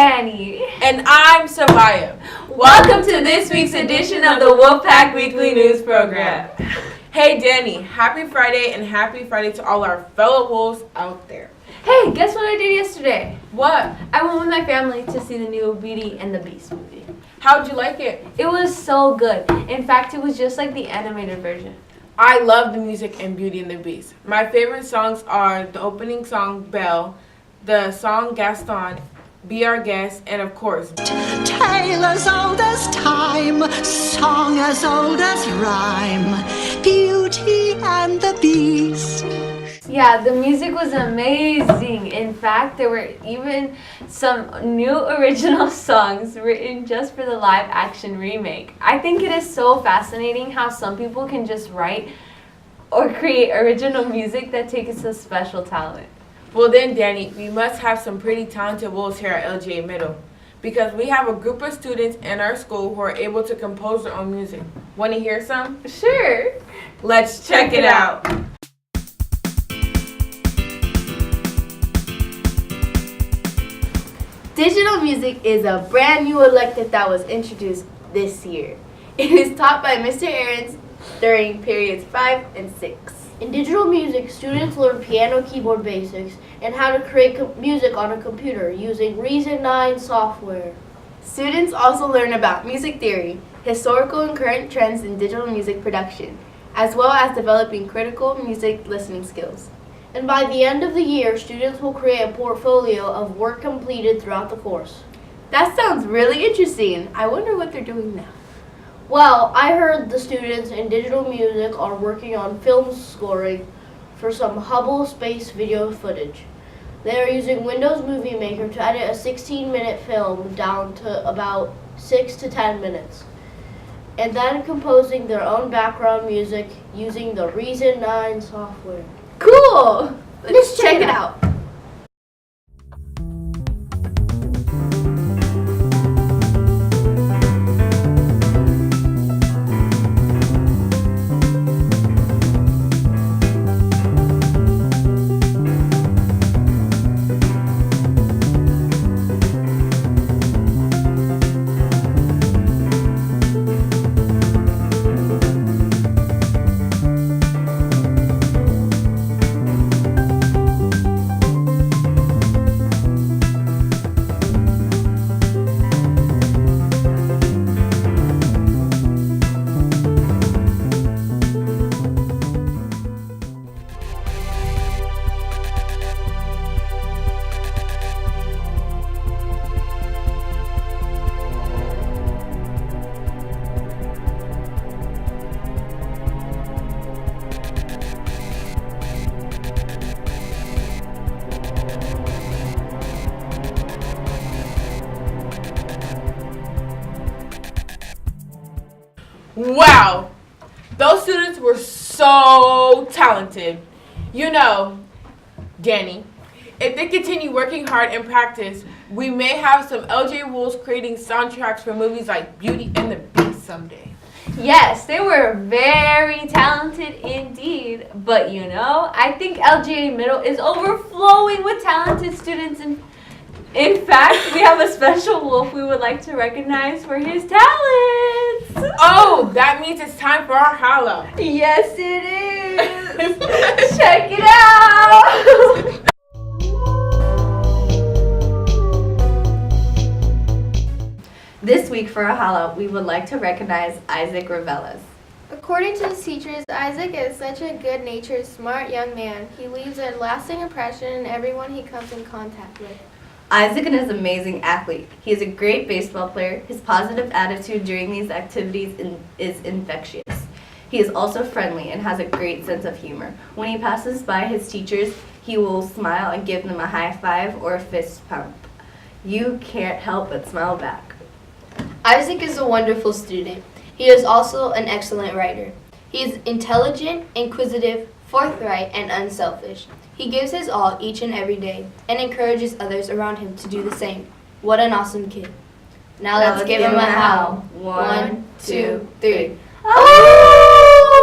Danny. And I'm Samaya. Welcome to this week's edition of the Wolfpack Weekly News Program. Hey Danny, happy Friday and happy Friday to all our fellow wolves out there. Hey, guess what I did yesterday? What? I went with my family to see the new Beauty and the Beast movie. How'd you like it? It was so good. In fact, it was just like the animated version. I love the music in Beauty and the Beast. My favorite songs are the opening song, Belle, the song Gaston, Be Our Guest, and of course, Tale as old as time, song as old as rhyme, Beauty and the Beast. Yeah, the music was amazing. In fact, there were even some new original songs written just for the live action remake. I think it is so fascinating how some people can just write or create original music that takes a special talent. well then Danny, we must have some pretty talented wolves here at LGA Middle because we have a group of students in our school who are able to compose their own music. Want to hear some? Sure. Let's check it out. Digital music is a brand new elective that was introduced this year. It is taught by Mr. Aarons during periods 5 and 6. In digital music, students learn piano keyboard basics and how to create music on a computer using Reason 9 software. Students also learn about music theory, historical and current trends in digital music production, as well as developing critical music listening skills. And by the end of the year, students will create a portfolio of work completed throughout the course. That sounds really interesting. I wonder what they're doing now. Well, I heard the students in digital music are working on film scoring for some Hubble space video footage. They are using Windows Movie Maker to edit a 16-minute film down to about 6 to 10 minutes, and then composing their own background music using the Reason 9 software. Cool! Let's check it out. Wow, those students were so talented. You know, Danny, if they continue working hard and practice, we may have some LJ Wolves creating soundtracks for movies like Beauty and the Beast someday. Yes, they were very talented indeed. But you know, I think LGA Middle is overflowing with talented students. In fact, we have a special wolf we would like to recognize for his talents. Oh, that means it's time for our holla. Yes, it is. Check it out. This week for a holla, we would like to recognize Isaac Ravelas. According to his teachers, Isaac is such a good-natured, smart young man. He leaves a lasting impression in everyone he comes in contact with. Isaac is an amazing athlete. He is a great baseball player. His positive attitude during these activities is infectious. He is also friendly and has a great sense of humor. When he passes by his teachers, he will smile and give them a high five or a fist pump. You can't help but smile back. Isaac is a wonderful student. He is also an excellent writer. He is intelligent, inquisitive, forthright, and unselfish. He gives his all each and every day and encourages others around him to do the same. What an awesome kid. Now let's give him a howl. 1, 2, 3. Oh!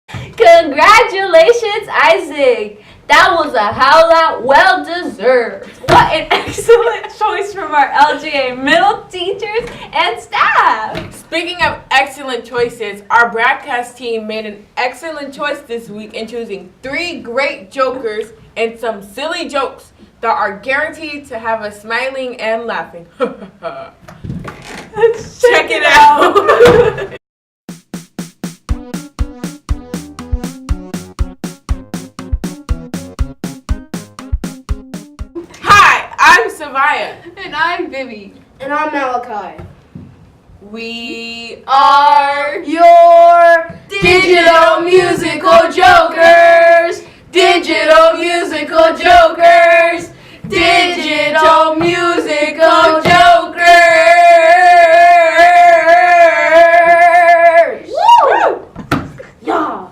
Congratulations, Isaac! That was a howl out well deserved. What an excellent choice from our LGA middle teachers and staff. Speaking of excellent choices, our broadcast team made an excellent choice this week in choosing 3 great jokers and some silly jokes that are guaranteed to have us smiling and laughing. Let's Check it out. Hi, I'm Savaya. And I'm Vivi. And I'm Malachi. We Are your digital musical jokers. Digital musical jokers. Digital musical jokers. Woo! Yeah.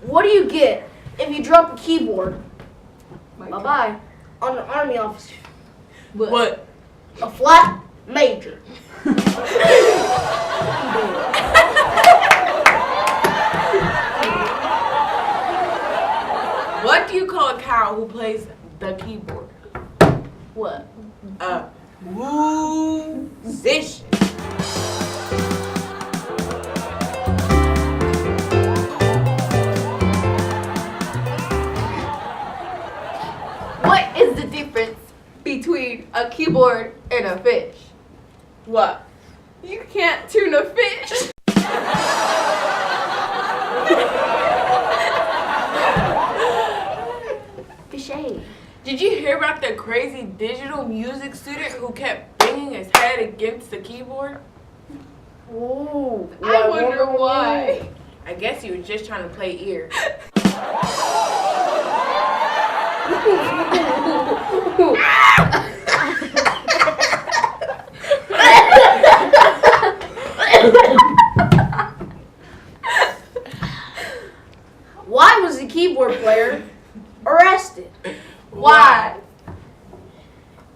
What do you get if you drop a keyboard? Bye-bye. On an army officer. what? A flat major. What do you call a cow who plays the keyboard? What? A musician. What is the difference between a keyboard and a fish? What? You can't tune a fish. Fishy. Did you hear about the crazy digital music student who kept banging his head against the keyboard? Ooh. I wonder why. I guess he was just trying to play ear. Why was the keyboard player arrested? Why?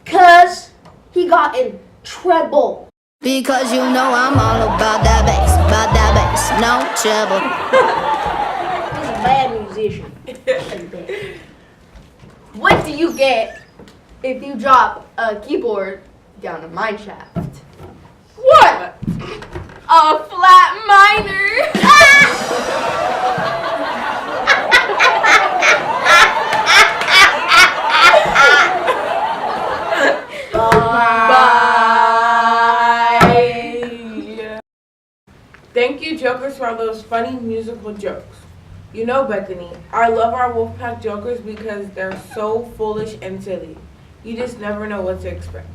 'Cause he got in trouble. Because you know I'm all about that bass, no trouble. He's a bad musician. What do you get if you drop a keyboard down a mine shaft? What? A flat minor. Bye. Thank you, jokers, for all those funny musical jokes. You know, Bethany, I love our Wolfpack jokers because they're so foolish and silly. You just never know what to expect.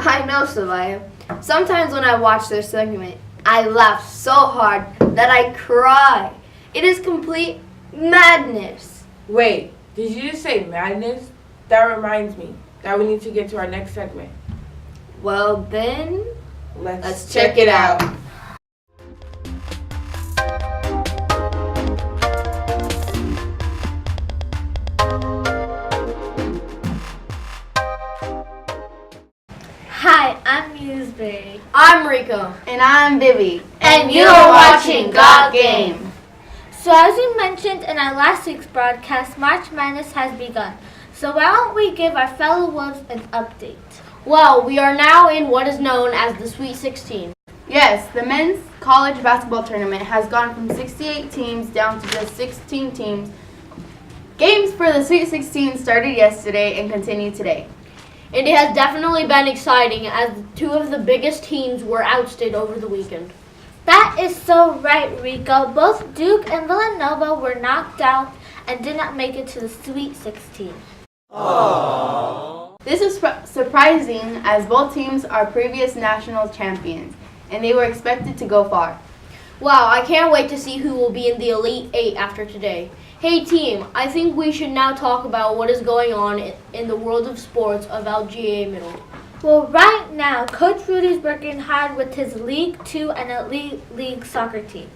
I know, Savaya. Sometimes when I watch their segment, I laugh so hard that I cry. It is complete madness. Wait, did you just say madness? That reminds me that we need to get to our next segment. Well then, Let's check it out. Hi, I'm Newsberry. I'm Rico. And I'm Vivi. and you're watching God Game. So as we mentioned in our last week's broadcast, March Madness has begun. So why don't we give our fellow Wolves an update? Well, we are now in what is known as the Sweet 16. Yes, the men's college basketball tournament has gone from 68 teams down to just 16 teams. Games for the Sweet 16 started yesterday and continue today. And it has definitely been exciting as 2 of the biggest teams were ousted over the weekend. That is so right, Rico. Both Duke and Villanova were knocked out and did not make it to the Sweet 16. This is surprising as both teams are previous national champions and they were expected to go far. Wow, I can't wait to see who will be in the Elite 8 after today. Hey team, I think we should now talk about what is going on in the world of sports of LGA Middle. Well, right now, Coach Rudy's working hard with his League 2 and Elite League soccer teams.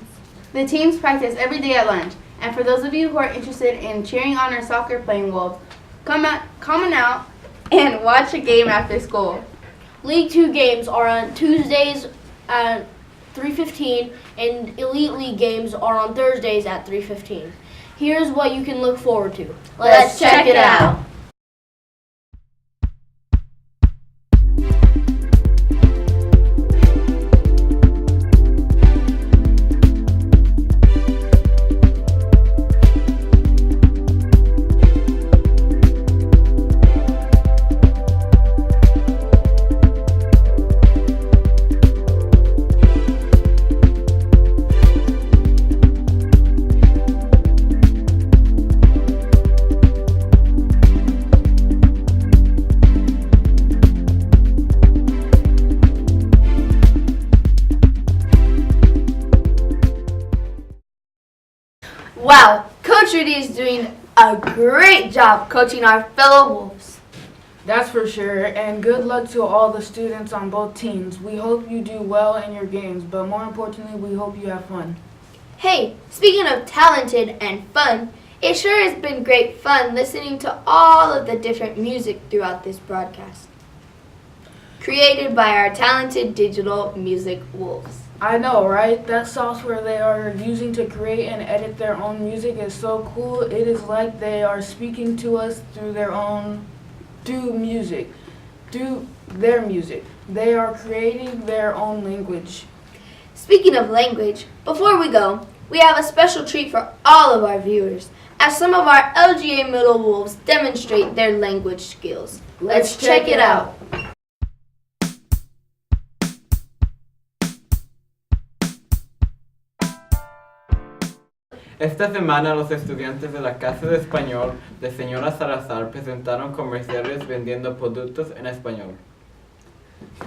The teams practice every day at lunch, and for those of you who are interested in cheering on our soccer playing Wolves, come on out and watch a game after school. League 2 games are on Tuesdays at 3:15 and Elite League games are on Thursdays at 3:15. Here's what you can look forward to. Let's check it out. Wow, Coach Rudy is doing a great job coaching our fellow Wolves. That's for sure, and good luck to all the students on both teams. We hope you do well in your games, but more importantly, we hope you have fun. Hey, speaking of talented and fun, it sure has been great fun listening to all of the different music throughout this broadcast. Created by our talented digital music wolves. I know, right? That software they are using to create and edit their own music is so cool. It is like they are speaking to us through their music. They are creating their own language. Speaking of language, before we go, we have a special treat for all of our viewers as some of our LGA Middle Wolves demonstrate their language skills. Let's check it out. Esta semana los estudiantes de la Casa de Español de Señora Salazar presentaron comerciales vendiendo productos en español.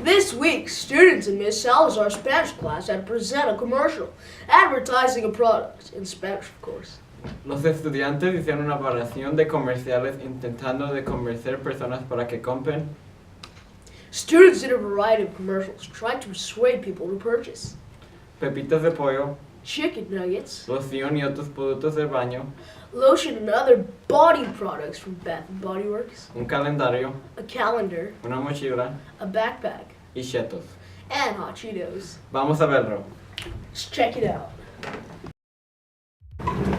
This week, students in Miss Salazar's Spanish class had to present a commercial advertising a product, in Spanish of course. Los estudiantes hicieron una variación de comerciales intentando de convencer personas para que compren. Students did a variety of commercials trying to persuade people to purchase Pepitas de pollo, chicken nuggets, loción y otros productos del baño, lotion and other body products from Bath & Body Works, un calendario, a calendar, una mochila a backpack, y chetos. and hot Cheetos. Vamos a verlo. Let's check it out.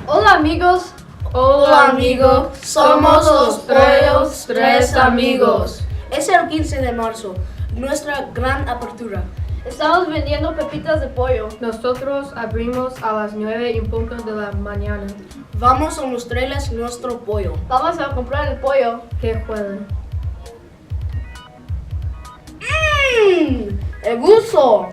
Hola amigos. Hola amigo, somos los Pollos Tres Amigos. Es el 15 de marzo, nuestra gran apertura. Estamos vendiendo pepitas de pollo. Nosotros abrimos a las 9:00 de la mañana. Vamos a mostrarles nuestro pollo. Vamos a comprar el pollo. Que juegan. ¡El gusto!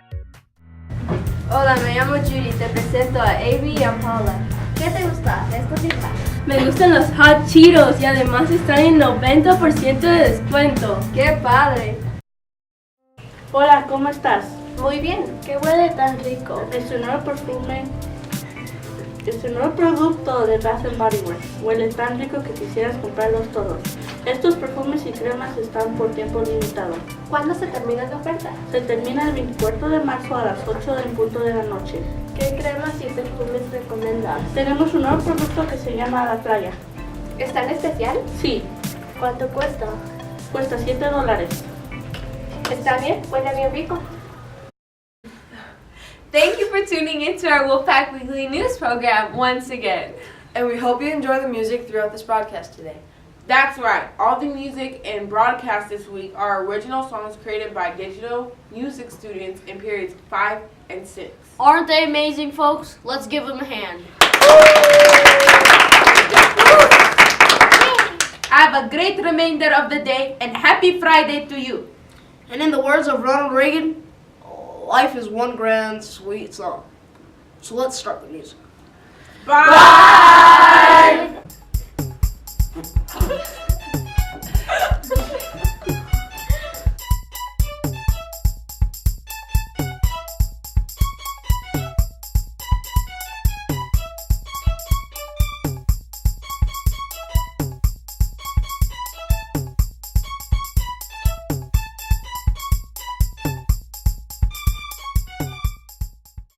Hola, me llamo Judy, te presento a Avi y a Paula. ¿Qué te gusta de esta tienda? Me gustan los hot Cheetos y además están en 90% de descuento. ¡Qué padre! Hola, ¿cómo estás? Muy bien. ¿Qué huele tan rico? Es un nuevo perfume, es un nuevo producto de Bath & Body Works. Huele tan rico que quisieras comprarlos todos. Estos perfumes y cremas están por tiempo limitado. ¿Cuándo se termina la oferta? Se termina el 24 de marzo a las 8 en punto de la noche. ¿Qué cremas y perfumes recomiendas? Tenemos un nuevo producto que se llama La Playa. ¿Está en especial? Sí, ¿Cuánto cuesta? cuesta $7. ¿Está bien? ¿Huele bien rico? Thank you for tuning in to our Wolfpack Weekly News program once again. And we hope you enjoy the music throughout this broadcast today. That's right. All the music and broadcast this week are original songs created by digital music students in periods 5 and 6. Aren't they amazing, folks? Let's give them a hand. Have a great remainder of the day and happy Friday to you. And in the words of Ronald Reagan, life is one grand sweet song. So let's start the music. Bye.